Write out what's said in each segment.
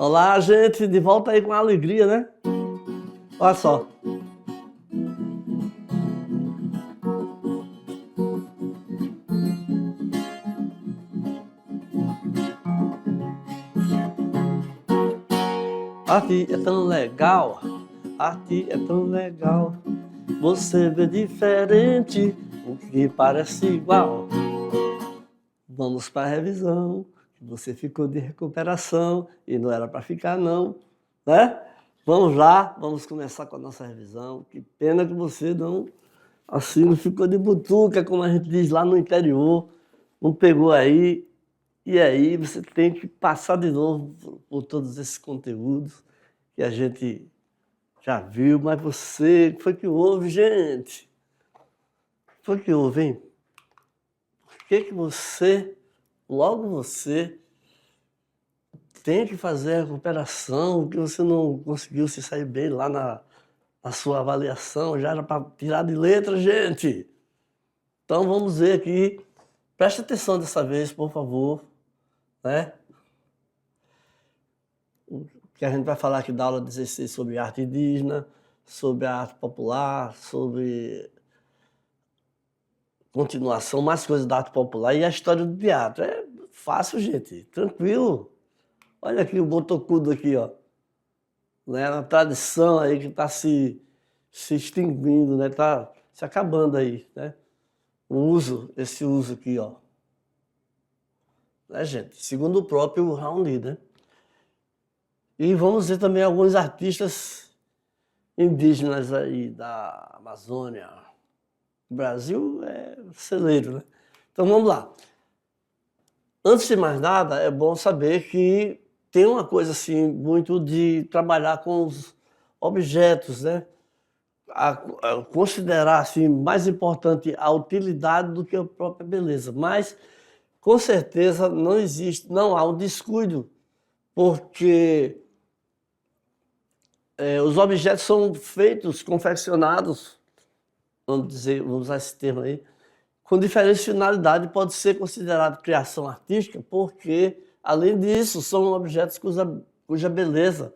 Olá, gente, de volta aí com alegria, né? Olha só. Arte é tão legal, arte é tão legal. Você vê diferente, o que parece igual. Vamos para a revisão, que você ficou de recuperação e não era para ficar não, né? Vamos lá, vamos começar com a nossa revisão. Que pena que você não ficou de butuca, como a gente diz lá no interior, não pegou aí. E aí você tem que passar de novo por todos esses conteúdos que a gente já viu, mas você, o que foi que houve, gente? O que foi que houve, hein? Por que você, logo você, tem que fazer a recuperação, que você não conseguiu se sair bem lá na sua avaliação, já era para tirar de letra, gente? Então vamos ver aqui, preste atenção dessa vez, por favor, né? Que a gente vai falar aqui da aula 16 sobre arte indígena, sobre a arte popular, sobre continuação, mais coisas da arte popular e a história do teatro. É fácil, gente, tranquilo. Olha aqui o botocudo aqui, ó. Né? Uma tradição aí que está se extinguindo, né? Está se acabando aí, né? Esse uso aqui, ó. Né, gente? Segundo o próprio Raoni, né? E vamos ver também alguns artistas indígenas aí da Amazônia. O Brasil é celeiro, né? Então vamos lá. Antes de mais nada, é bom saber que tem uma coisa assim muito de trabalhar com os objetos, né? A considerar assim mais importante a utilidade do que a própria beleza. Mas com certeza não há um descuido, porque os objetos são feitos, confeccionados, vamos usar esse termo aí, com diferentes finalidades, pode ser considerado criação artística, porque, além disso, são objetos cuja beleza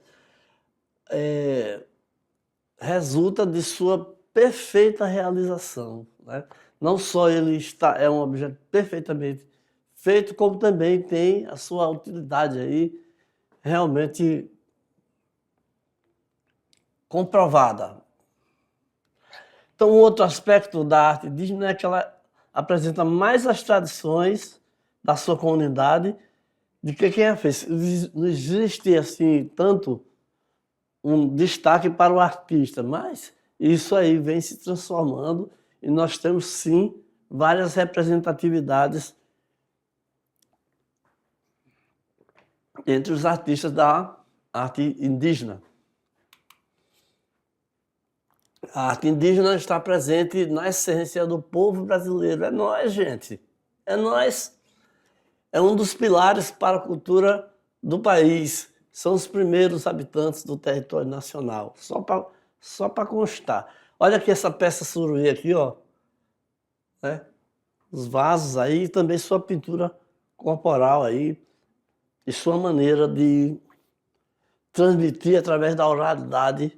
resulta de sua perfeita realização, né? Não só é um objeto perfeitamente feito, como também tem a sua utilidade aí realmente comprovada. Então, um outro aspecto da arte indígena é que ela apresenta mais as tradições da sua comunidade do que quem a fez. Não existe, assim, tanto um destaque para o artista, mas isso aí vem se transformando e nós temos, sim, várias representatividades entre os artistas da arte indígena. A arte indígena está presente na essência do povo brasileiro. É nós, gente. É nós. É um dos pilares para a cultura do país. São os primeiros habitantes do território nacional. Só para constar. Olha aqui essa peça suruí aqui, ó. Né? Os vasos aí, e também sua pintura corporal aí, e sua maneira de transmitir através da oralidade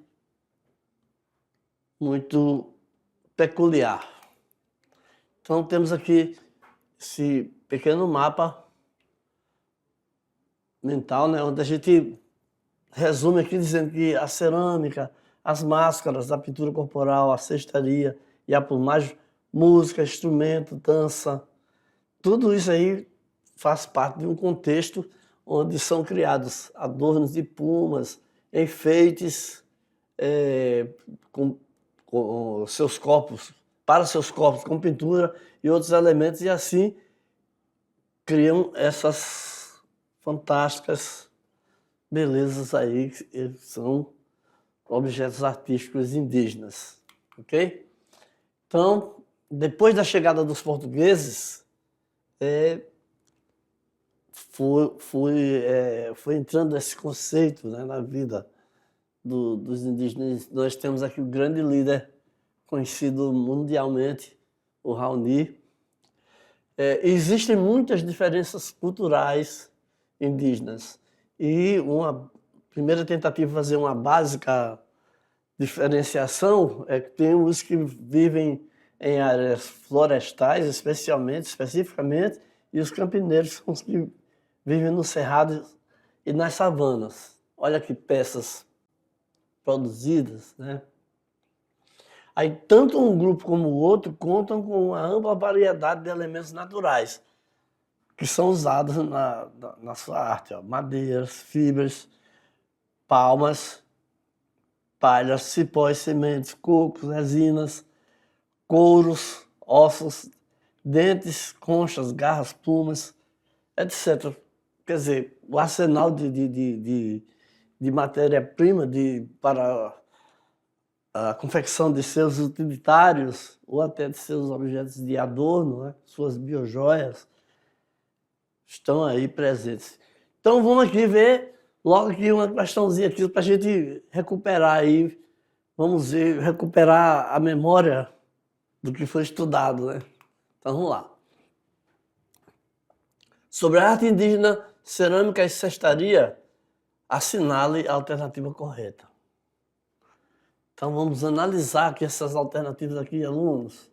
muito peculiar. Então temos aqui esse pequeno mapa mental, né, onde a gente resume aqui dizendo que a cerâmica, as máscaras, a pintura corporal, a cestaria e a plumagem, música, instrumento, dança, tudo isso aí faz parte de um contexto onde são criados adornos de plumas, enfeites com seus corpos, para seus corpos com pintura e outros elementos, e assim criam essas fantásticas belezas aí, que são objetos artísticos indígenas, ok? Então, depois da chegada dos portugueses, foi entrando esse conceito, né, na vida dos indígenas. Nós temos aqui o grande líder conhecido mundialmente, o Raoni. Existem muitas diferenças culturais indígenas e uma primeira tentativa de fazer uma básica diferenciação é que tem os que vivem em áreas florestais, especificamente, e os campineiros são os que vivem no cerrado e nas savanas. Olha que peças produzidas, né? Aí, tanto um grupo como o outro contam com uma ampla variedade de elementos naturais que são usados na sua arte. Ó. Madeiras, fibras, palmas, palhas, cipós, sementes, cocos, resinas, couros, ossos, dentes, conchas, garras, plumas, etc. Quer dizer, o arsenal de matéria-prima para a confecção de seus utilitários ou até de seus objetos de adorno, né? Suas biojoias, estão aí presentes. Então vamos aqui ver logo aqui uma questãozinha aqui para a gente recuperar aí, vamos ver, recuperar a memória do que foi estudado, né? Então vamos lá. Sobre a arte indígena, cerâmica e cestaria, assinale a alternativa correta. Então vamos analisar aqui essas alternativas aqui, alunos.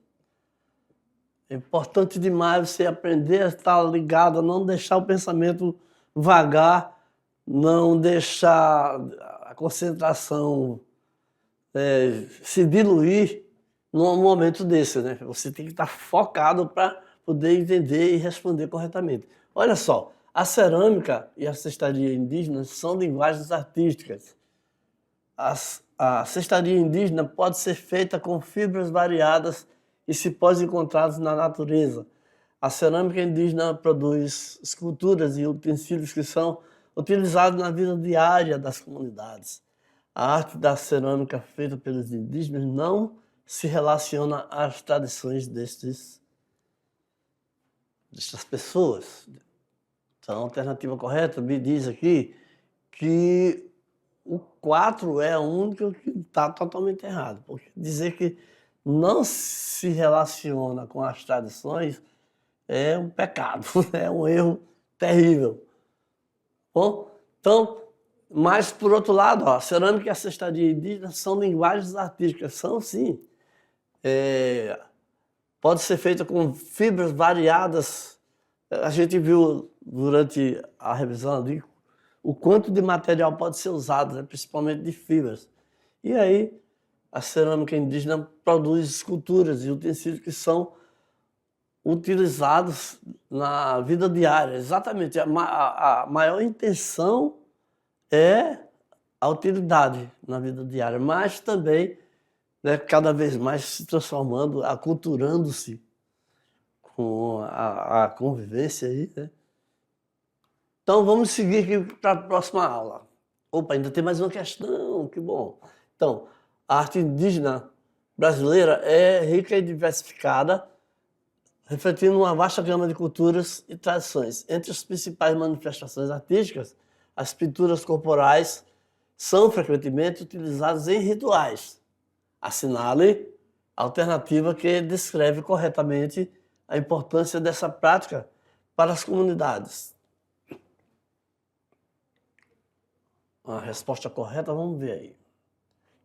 É importante demais você aprender a estar ligado, a não deixar o pensamento vagar, não deixar a concentração se diluir num momento desse, né? Você tem que estar focado para poder entender e responder corretamente. Olha só, a cerâmica e a cestaria indígena são linguagens artísticas. A cestaria indígena pode ser feita com fibras variadas e cipós encontrados na natureza. A cerâmica indígena produz esculturas e utensílios que são utilizados na vida diária das comunidades. A arte da cerâmica feita pelos indígenas não se relaciona às tradições destas pessoas. Então, a alternativa correta me diz aqui que o 4 é a única que está totalmente errado. Porque dizer que não se relaciona com as tradições é um pecado, é um erro terrível. Bom, então, mas por outro lado, ó, a cerâmica e a cestaria indígena são linguagens artísticas, são sim. Pode ser feita com fibras variadas. A gente viu durante a revisão ali o quanto de material pode ser usado, né, principalmente de fibras. E aí, a cerâmica indígena produz esculturas e utensílios que são utilizados na vida diária. Exatamente, a maior intenção é a utilidade na vida diária, mas também, né, cada vez mais se transformando, aculturando-se com a convivência aí, né? Então vamos seguir aqui para a próxima aula. Opa, ainda tem mais uma questão, que bom. Então, a arte indígena brasileira é rica e diversificada, refletindo uma vasta gama de culturas e tradições. Entre as principais manifestações artísticas, as pinturas corporais são frequentemente utilizadas em rituais. Assinale a alternativa que descreve corretamente a importância dessa prática para as comunidades. A resposta correta, vamos ver aí.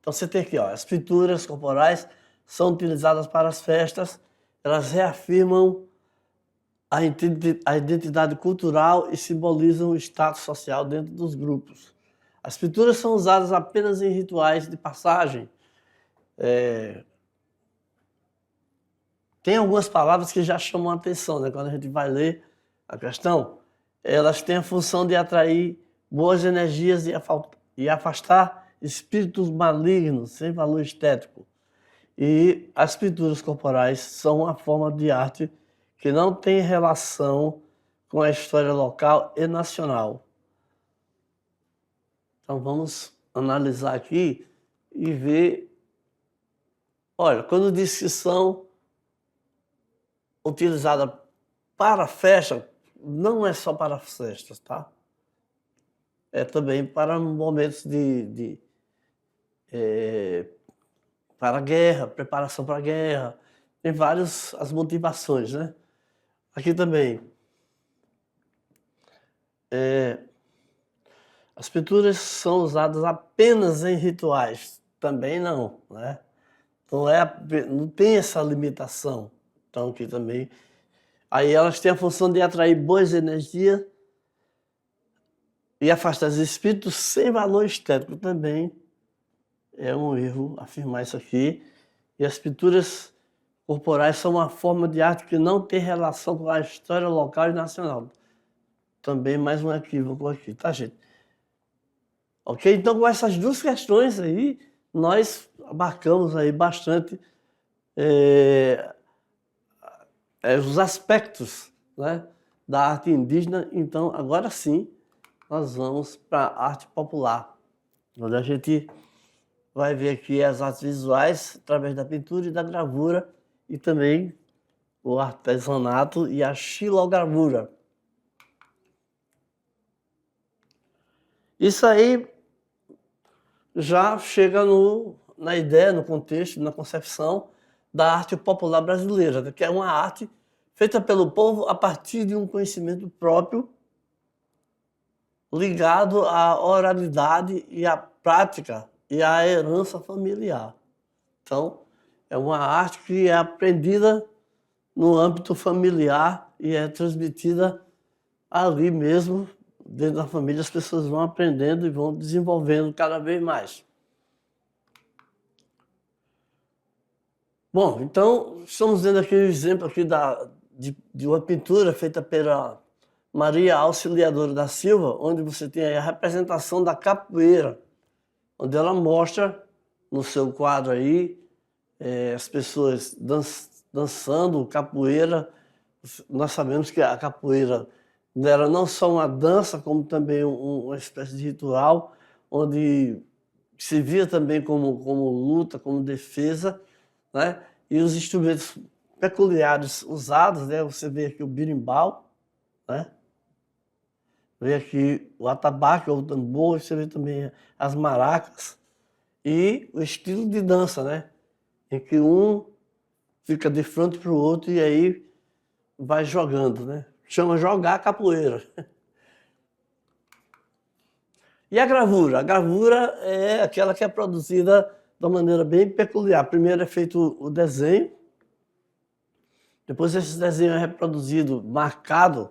Então você tem aqui, ó, as pinturas corporais são utilizadas para as festas, elas reafirmam a identidade cultural e simbolizam o status social dentro dos grupos. As pinturas são usadas apenas em rituais de passagem. Tem algumas palavras que já chamam a atenção, né? Quando a gente vai ler a questão, elas têm a função de atrair boas energias e afastar espíritos malignos sem valor estético. E as pinturas corporais são uma forma de arte que não tem relação com a história local e nacional. Então vamos analisar aqui e ver. Olha, quando diz que são utilizadas para festa, não é só para festas, tá? É também para momentos para a guerra, preparação para a guerra. Tem várias as motivações, né? Aqui também. As pinturas são usadas apenas em rituais? Também não, né? Não tem essa limitação. Então, aqui também. Aí elas têm a função de atrair boas energias e afastar os espíritos sem valor estético também. É um erro afirmar isso aqui. E as pinturas corporais são uma forma de arte que não tem relação com a história local e nacional. Também mais um equívoco aqui, tá, gente? Ok? Então, com essas duas questões aí, nós abarcamos aí bastante os aspectos, né, da arte indígena. Então, agora sim, nós vamos para a arte popular, onde a gente vai ver aqui as artes visuais através da pintura e da gravura e também o artesanato e a xilogravura. Isso aí já chega na ideia, no contexto, na concepção da arte popular brasileira, que é uma arte feita pelo povo a partir de um conhecimento próprio, ligado à oralidade e à prática e à herança familiar. Então, é uma arte que é aprendida no âmbito familiar e é transmitida ali mesmo, dentro da família. As pessoas vão aprendendo e vão desenvolvendo cada vez mais. Bom, então, estamos vendo aqui o exemplo aqui de uma pintura feita pela Maria Auxiliadora da Silva, onde você tem a representação da capoeira, onde ela mostra no seu quadro aí as pessoas dançando capoeira. Nós sabemos que a capoeira era não só uma dança, como também uma espécie de ritual, onde se via também como luta, como defesa, né? E os instrumentos peculiares usados, né? Você vê aqui o birimbau, né? Vê aqui o atabaque, ou o tambor, você vê também as maracas e o estilo de dança, né? Em que um fica de frente para o outro e aí vai jogando, né? Chama jogar capoeira. E a gravura? A gravura é aquela que é produzida de uma maneira bem peculiar. Primeiro é feito o desenho, depois esse desenho é reproduzido, marcado,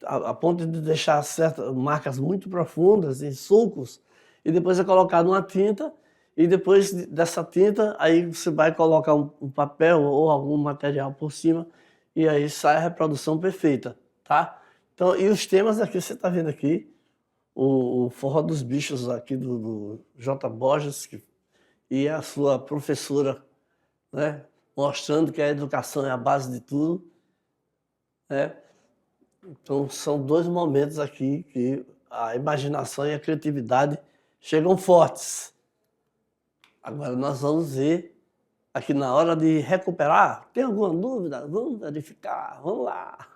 a ponto de deixar certas marcas muito profundas, em sulcos, e depois é colocado uma tinta, e depois dessa tinta, aí você vai colocar um papel ou algum material por cima, e aí sai a reprodução perfeita, tá? Então, e os temas aqui, você está vendo aqui, o Forró dos Bichos aqui do J. Borges, e a sua professora, né, mostrando que a educação é a base de tudo, né? Então, são dois momentos aqui que a imaginação e a criatividade chegam fortes. Agora, nós vamos ver aqui na hora de recuperar. Tem alguma dúvida? Vamos verificar. Vamos lá.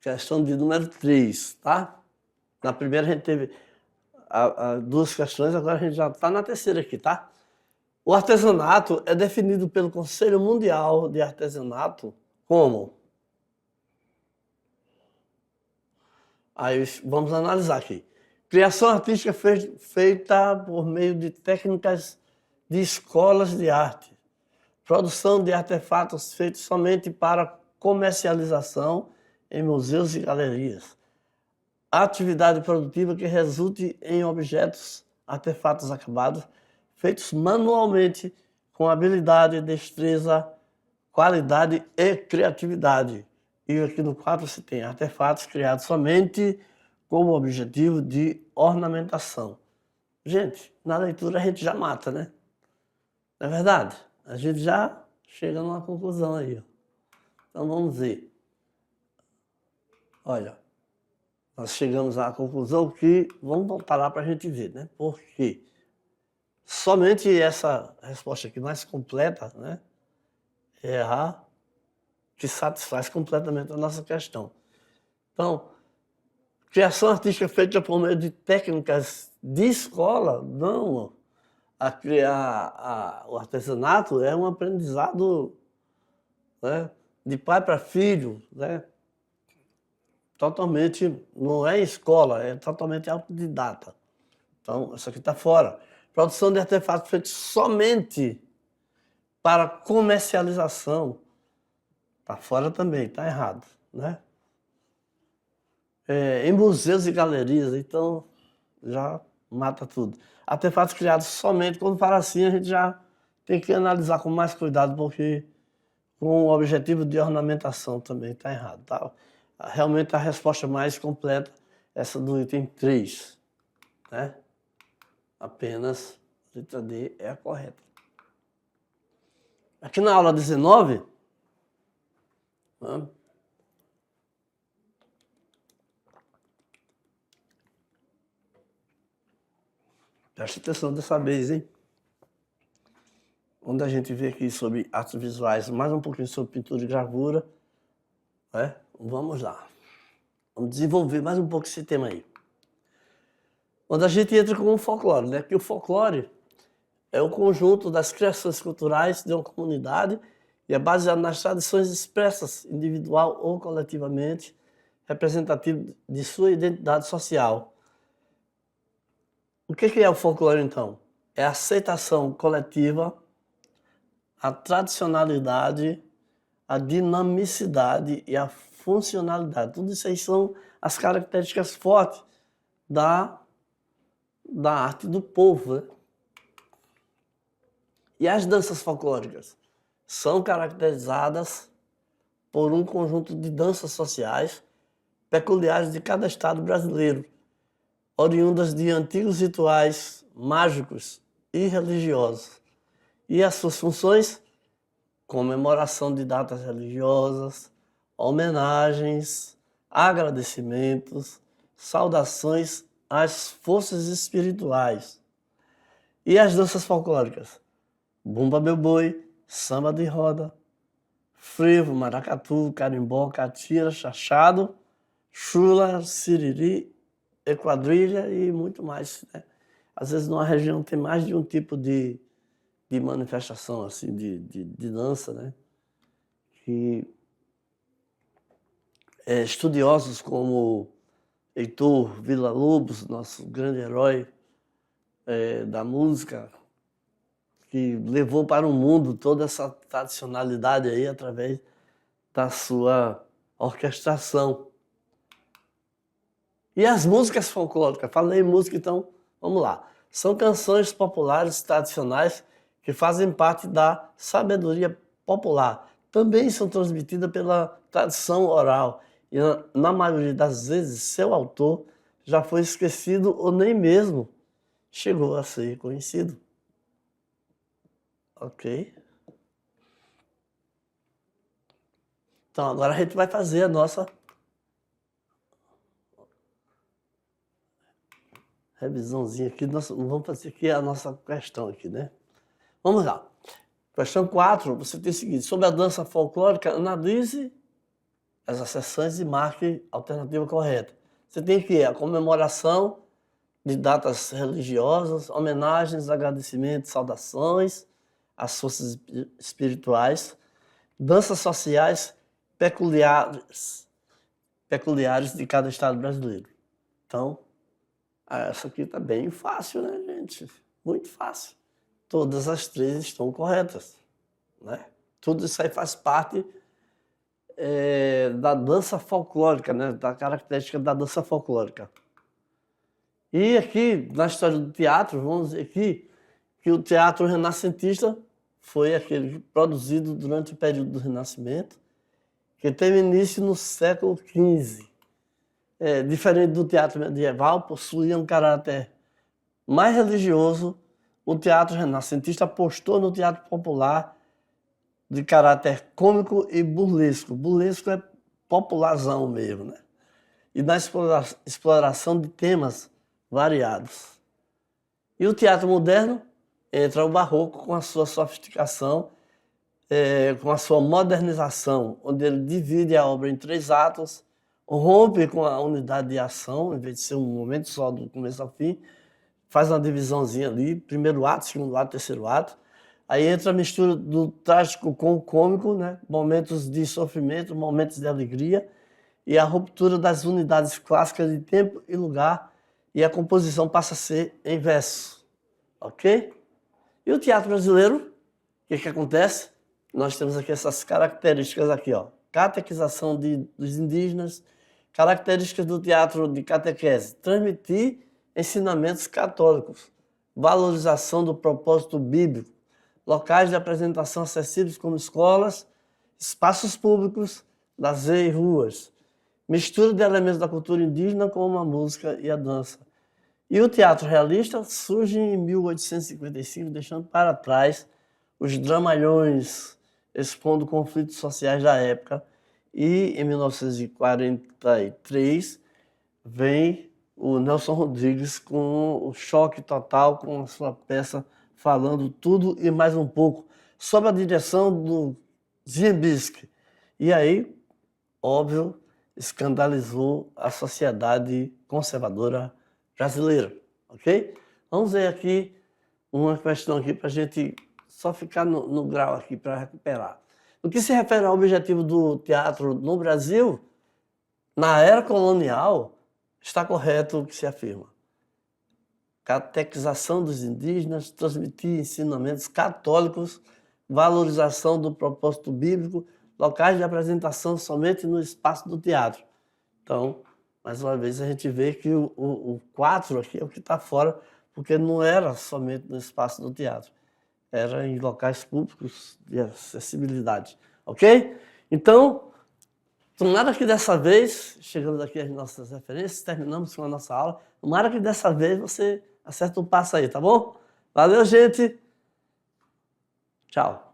Questão de número 3, tá? Na primeira a gente teve duas questões, agora a gente já está na terceira aqui, tá? O artesanato é definido pelo Conselho Mundial de Artesanato como... Aí vamos analisar aqui. Criação artística feita por meio de técnicas de escolas de arte. Produção de artefatos feitos somente para comercialização em museus e galerias. Atividade produtiva que resulte em objetos, artefatos acabados, feitos manualmente com habilidade, destreza, qualidade e criatividade. E aqui no quadro você tem artefatos criados somente como objetivo de ornamentação. Gente, na leitura a gente já mata, né? Não é verdade? A gente já chega numa conclusão aí. Ó. Então vamos ver. Olha, nós chegamos à conclusão que, vamos voltar lá para a gente ver, né? Porque somente essa resposta aqui mais completa, né? É a que satisfaz completamente a nossa questão. Então, criação artística feita por meio de técnicas de escola, não. O artesanato é um aprendizado, né, de pai para filho, né, totalmente, não é escola, é totalmente autodidata. Então, isso aqui está fora. Produção de artefatos feitos somente para comercialização. Está fora também, está errado, né? Em museus e galerias, então já mata tudo. Artefatos criados somente, quando fala assim, a gente já tem que analisar com mais cuidado, porque com o objetivo de ornamentação também está errado. Tá? Realmente a resposta mais completa é essa do item 3. Né? Apenas a letra D é a correta. Aqui na aula 19, né? Preste atenção dessa vez, hein? Quando a gente vê aqui sobre artes visuais, mais um pouquinho sobre pintura e gravura, né? Vamos lá. Vamos desenvolver mais um pouco esse tema aí. Quando a gente entra com o folclore, né? Que o folclore é o conjunto das criações culturais de uma comunidade e é baseado nas tradições expressas, individual ou coletivamente, representativo de sua identidade social. O que é o folclore, então? É a aceitação coletiva, a tradicionalidade, a dinamicidade e a funcionalidade. Tudo isso aí são as características fortes da arte do povo. Né? E as danças folclóricas são caracterizadas por um conjunto de danças sociais peculiares de cada estado brasileiro, oriundas de antigos rituais mágicos e religiosos. E as suas funções? Comemoração de datas religiosas, homenagens, agradecimentos, saudações às forças espirituais. E as danças folclóricas? Bumba Meu Boi, samba de roda, frevo, maracatu, carimbó, catira, chachado, chula, siriri, quadrilha e muito mais. Né? Às vezes numa região tem mais de um tipo de manifestação, assim, de dança, né? Que estudiosos como Heitor Villa-Lobos, nosso grande herói da música, que levou para o mundo toda essa tradicionalidade aí através da sua orquestração. E as músicas folclóricas? Falei em música, então vamos lá. São canções populares tradicionais que fazem parte da sabedoria popular. Também são transmitidas pela tradição oral e, na maioria das vezes, seu autor já foi esquecido ou nem mesmo chegou a ser conhecido. Ok? Então, agora a gente vai fazer a nossa revisãozinha aqui. Vamos fazer aqui a nossa questão aqui, né? Vamos lá. Questão 4, você tem o seguinte: sobre a dança folclórica, analise as acessões e marque a alternativa correta. Você tem que a comemoração de datas religiosas, homenagens, agradecimentos, saudações às forças espirituais, danças sociais peculiares de cada estado brasileiro. Então, essa aqui está bem fácil, né, gente? Muito fácil. Todas as 3 estão corretas. Né? Tudo isso aí faz parte da dança folclórica, né? Da característica da dança folclórica. E aqui, na história do teatro, vamos dizer aqui que o teatro renascentista foi aquele produzido durante o período do Renascimento, que teve início no século XV. Diferente do teatro medieval, possuía um caráter mais religioso. O teatro renascentista apostou no teatro popular de caráter cômico e burlesco. Burlesco é popularzão mesmo, né? E na exploração de temas variados. E o teatro moderno entra o barroco com a sua sofisticação, com a sua modernização, onde ele divide a obra em 3 atos, rompe com a unidade de ação, em vez de ser um momento só do começo ao fim, faz uma divisãozinha ali, primeiro ato, segundo ato, terceiro ato. Aí entra a mistura do trágico com o cômico, né? Momentos de sofrimento, momentos de alegria. e a ruptura das unidades clássicas de tempo e lugar, e a composição passa a ser em verso, ok? E o teatro brasileiro, o que acontece? Nós temos aqui essas características aqui, ó. Catequização dos indígenas, características do teatro de catequese, transmitir ensinamentos católicos, valorização do propósito bíblico, locais de apresentação acessíveis como escolas, espaços públicos, lazer e ruas, mistura de elementos da cultura indígena com a música e a dança. E o teatro realista surge em 1855, deixando para trás os dramalhões, expondo conflitos sociais da época. E em 1943 vem o Nelson Rodrigues com o Choque Total, com a sua peça falando tudo e mais um pouco, sob a direção do Ziembinski. E aí, óbvio, escandalizou a sociedade conservadora brasileira, ok? Vamos ver aqui uma questão aqui para a gente só ficar no grau aqui para recuperar. No que se refere ao objetivo do teatro no Brasil, na era colonial, está correto o que se afirma. Catequização dos indígenas, transmitir ensinamentos católicos, valorização do propósito bíblico, locais de apresentação somente no espaço do teatro. Então, mais uma vez, a gente vê que o 4 aqui é o que está fora, porque não era somente no espaço do teatro, era em locais públicos de acessibilidade, ok? Então, tomara que dessa vez, chegando aqui às nossas referências, terminamos com a nossa aula, tomara que dessa vez você acerte o passo aí, tá bom? Valeu, gente! Tchau!